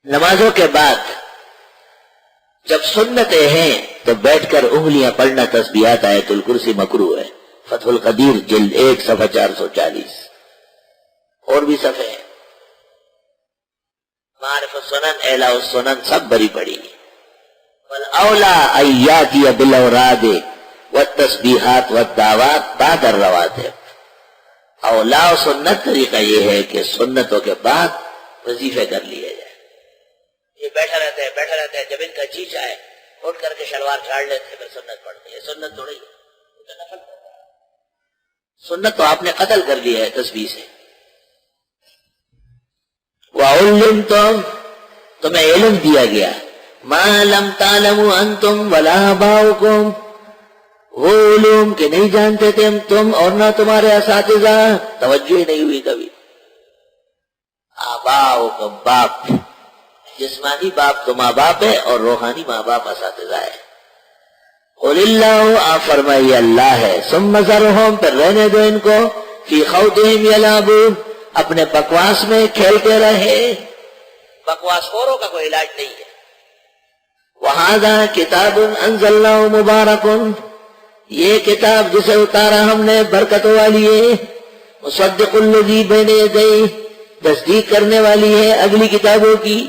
نمازوں کے بعد جب سنتیں ہیں تو بیٹھ کر انگلیاں پڑھنا تسبیحات آیت الکرسی مکروہ ہے. فتح القدیر جلد 1 صفحہ 440. اور بھی صفحے ہیں. معارف السنن اعلاء السنن سب بری پڑی. والاولا ایاتی بالاوراد والتسبیحات والدعوات بعد الرواتب. اولا و سنت طریقہ یہ ہے کہ سنتوں کے بعد وظیفے کر لیے جائے. یہ بیٹھا رہتا ہے جب ان کا جی چاہے اٹھ کر کے شلوار چھاڑ لیتے ہیں پھر سنت پڑھتے ہیں. سنت تھوڑی ہے. سنت تو آپ نے قتل کر لیا ہے تسبیح سے. وَعُلِّمْتُمْ تمہیں علم دیا گیا مَا لَمْ تَعْلَمُوا أَنْتُمْ وَلَا آبَاؤُكُمْ وہ علوم کہ نہیں جانتے تھے تم اور نہ تمہارے اساتذہ. توجہ ہی نہیں ہوئی کبھی. آباؤکم باپ جسمانی باپ تو ماں باپ ہے اور روحانی ماں باپ اساتذہ ہے. قل اللہ آپ فرمائیے اللہ ہے. ثم ذرہم پھر رہنے دو ان کو فی خوضہم یلعبون اپنے بکواس میں کھیلتے رہے. بکواس خوروں کا کوئی علاج نہیں ہے. وہذا کتاب انزلناہ مبارک یہ کتاب جسے اتارا ہم نے برکتوں والی ہے. مصدق الذی بین یدیہ تصدیق کرنے والی ہے اگلی کتابوں کی.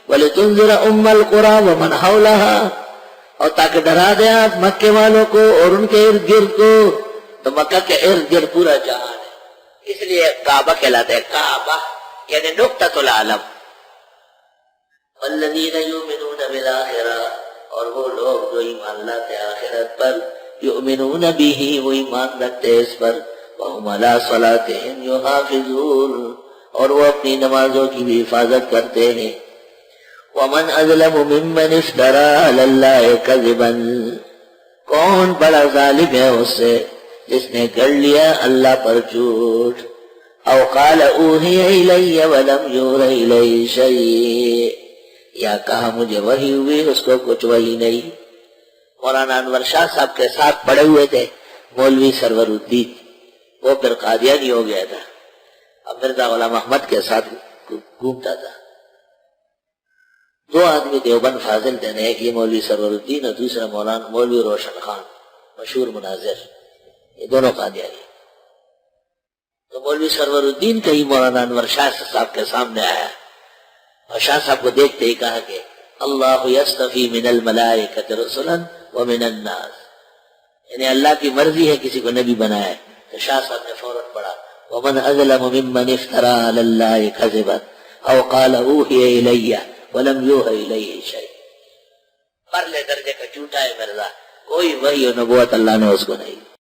وَلِتُنذِرَ أُمَّ الْقُرَىٰ وَمَنْ حَوْلَهَا اور تاکہ ڈرا دیں آپ مکے والوں کو اور ان کے ارد گرد کو. تو مکہ کے ارد گرد پورا جہان ہے اس لیے کعبہ کہلاتا ہے. کعبہ یعنی نقطۃ العالم. وَالَّذِينَ يُؤْمِنُونَ بِالْآخِرَةِ اور وہ لوگ جو ایمان لاتے آخرت پر. یؤمنون بِهِ وہ ایمان رکھتے اس پر. وَهُمْ عَلَىٰ صَلَاتِهِمْ يُحَافِظُونَ اور وہ اپنی نمازوں کی بھی حفاظت کرتے ہیں. وَمَنْ أَظْلَمُ مِمَّنِ افْتَرَىٰ عَلَى اللَّهِ كَذِبًا کون بڑا ظالم ہے اس سے جس نے گڑھ لیا اللہ پر جھوٹ. او قال اوحی الی ولم یوحی الی شیء یا کہا مجھے وحی ہوئی اس کو کچھ وحی نہیں. مولانا انور شاہ صاحب کے ساتھ پڑے ہوئے تھے مولوی سرور الدین. وہ پھر قادیانی ہو گیا تھا. اب مرزا غلام احمد کے ساتھ گھومتا تھا. دو آدمی دیوبند فاضل تھے. ایک یہ مولوی سرور الدین اور دوسرا مولانا مولوی روشن خان مشہور مناظر. یہ دونوں قادیانی. تو مولوی سرور الدین کہیں مولانا انور شاہ صاحب کے سامنے آیا اور شاہ صاحب کو دیکھتے ہی کہا کہ اللہ یصطفی من الملائکۃ رسلا ومن الناس یعنی اللہ کی مرضی ہے کسی کو نبی بنائے. تو شاہ صاحب نے فوراً پڑھا ومن اظلم ممن افترى علی اللہ کذبا او قال اوحی الی ولم یوحی الیہ شیء. پرلے درجے کا جھوٹا ہے مرزا کوئی وحی و نبوت اللہ نے اس کو نہیں.